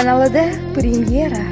kanalida premyera.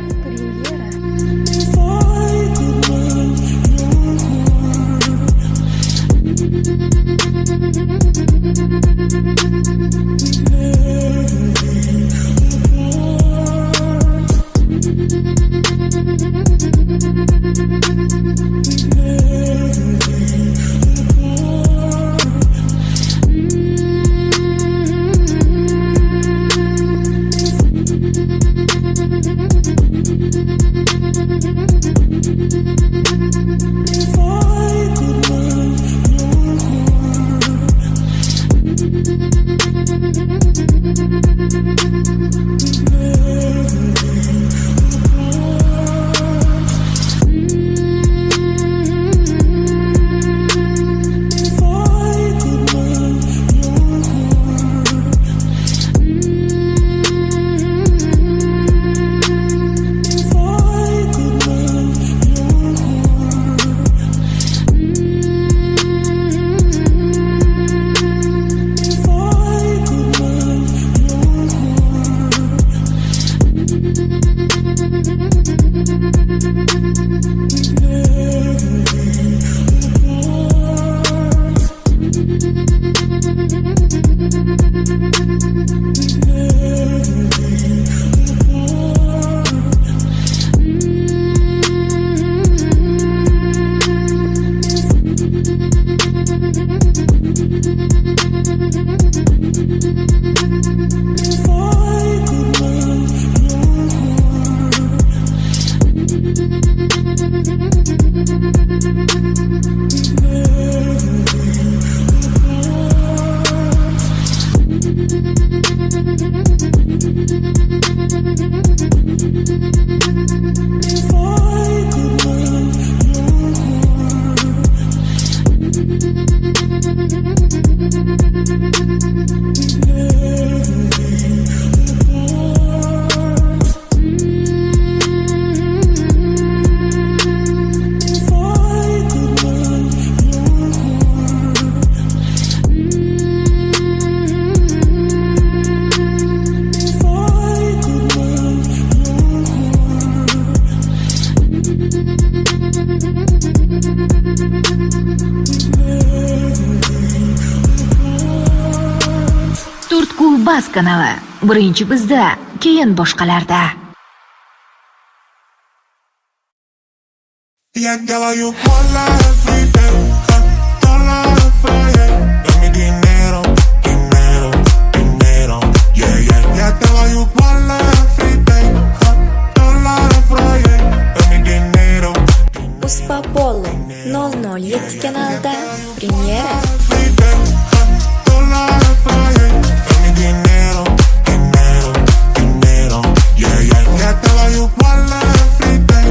Bas kanali. Birinchi bizda, keyin boshqalarda. Я делаю кола every day, $1 Friday. Dame dinero, dinero, dinero, yeah, yeah. Я делаю кола every day, $1 Friday. Dame dinero, Uspapolo 007 kanalida premyera. Dinero, dinero, dinero, yeah, yeah. Я делаю кола every day,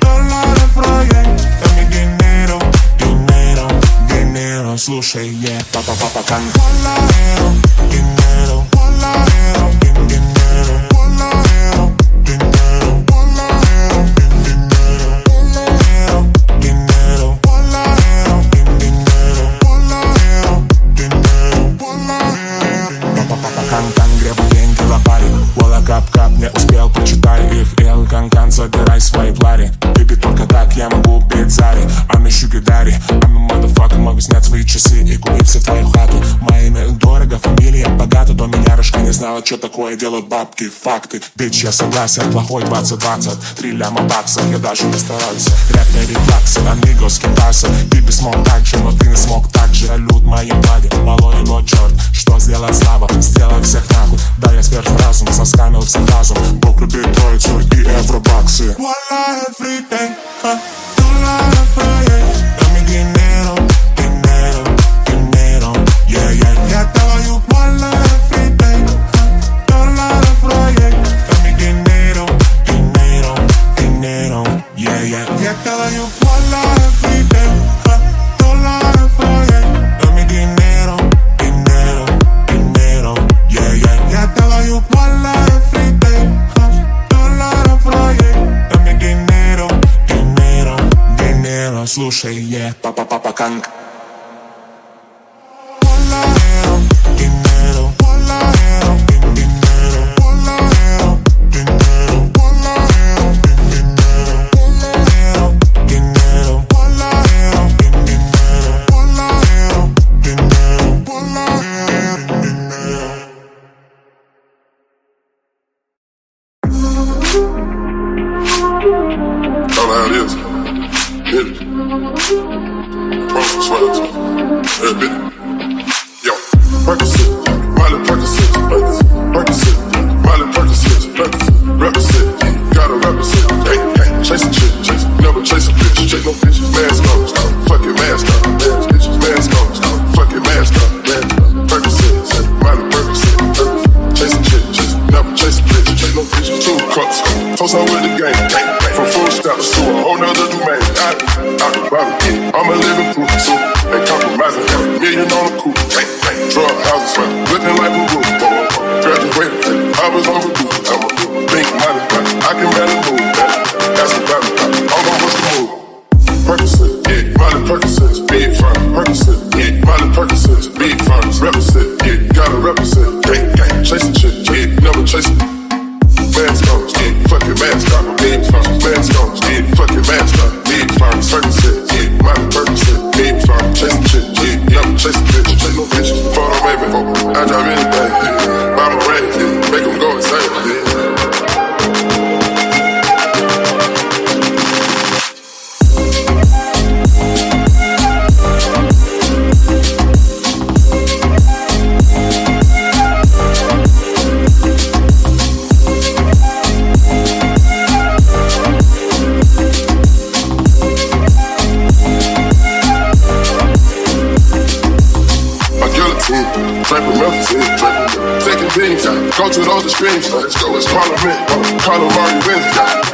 $1 Friday. Dame dinero, dinero, dinero. Слушай, yeah, папа, кан. Dinero, dinero, dinero, dinero, dinero, dinero, кап-кап, не успел, почитай их. Эл, канкан, забирай свои плари. Беби, только так я могу быть Зари. I'm a sugar daddy, I'm a motherfucker. Могу снять свои часы и купить себе твою хату. Мое имя дорого, фамилия богата. До меня рожка не знала, что такое делают бабки. Факты, бич, я согласен. Плохой 2020, 3 ляма баксов. Я даже не старался. Рэп не рефлаксы, амигос, китайцы. Ты бы смог так же, но ты не смог так же. Салют моим бади, малой его черт. Что сделать слава, сделать всех нахуй. Да, я сверху разум, соскамил всех разум. Бог любит троицу и евробаксы. Voila, everyday, $1 Friday. Dame dinero, dinero, dinero, yeah, yeah. Я делаю voila, everyday, $1 Friday. Dame dinero, dinero, dinero, yeah, yeah. Я делаю voila, everyday, $1 Friday. Dame dinero, dinero, dinero, yeah, yeah. Я делаю voila, everyday, $1 Friday. Dame dinero, dinero, dinero. Слушай, yeah, папа, кан. Dinero, dinero, dinero, how it is. Hit it. Promise I swear to you. Hit it. Yo, Percocet, Miley Percocet, Percocet, Miley Percocet, represent, gotta represent. Hey, hey, chase a chick, chase, never chase a bitch, chase no bitches. Mask on, stop, fucking mask on, bitches. Mask on, stop, fucking mask on, Percocet, Miley Percocet, chase a chick, chase, never chase a bitch, chase no bitches. 2 cups, toast on with the game, from full steps to a whole nother domain. Out the bottom, I'm a living proof, so ain't compromising. Got $1 million on the coupe, drug houses, looking like a roof. Graduated, I was overdue. I'm a big money, I can barely move. Ask about it, I'm gon' bust the move. Percocet, yeah, Miley Percocet, big firm. Percocet, yeah, Miley Percocet, big firms. Represent, yeah, gotta represent. Gang, gang, chase a chick, yeah, never chase a. Mask on, yeah, fucking mask on, big firms. Mask on, yeah, fucking mask on, big firms. Percocet, yeah, Miley Percocet, big firm. Chase a chick, yeah, never chase a bitch, chase no bitch. Photo baby, I drive anything, yeah. Buy my red, yeah, make them go insane, yeah. Taking beans, go to those extremes. Let's go, it's Parliament. Call them Marty wins.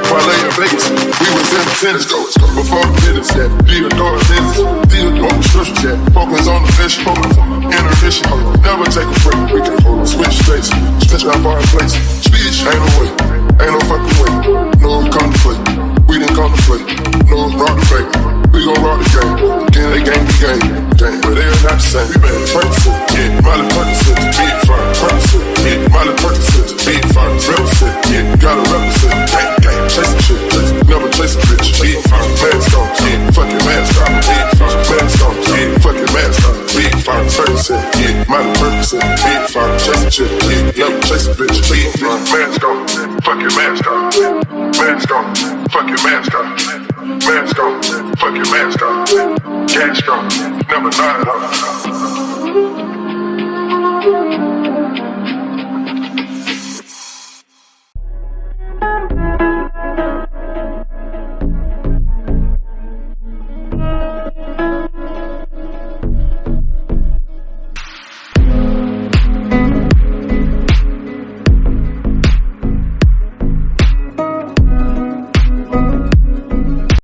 Parlay in Vegas, we was in the tennis. Go, before the business, yeah. Theodore business, Theodore prescription, yeah. Focus on the mission, intermission. Never take a break. We can switch states, stretch out far in place. Speech ain't no way, ain't no fucking way. No contemplate, we didn't contemplate. No rock the fake, we gon' rock the game. Again, they game the game, but they are not the same. We better Percocet, yeah, Miley Percocet, big firm. Percocet, yeah, Miley Percocet, big firm. Represent, yeah, gotta represent. Gang, gang, chase a chick, never chase a bitch. Big firm, mask on, yeah, fucking mask on. Big firm, mask on, yeah, fucking mask on. Big firm, Percocet, yeah, Miley Percocet, big firm. Chase a chick, yeah, never chase a bitch. Big firm, mask on, fucking mask on. Mask on, fucking mask on. Mask on, fucking mask on. Gas on, never lied on.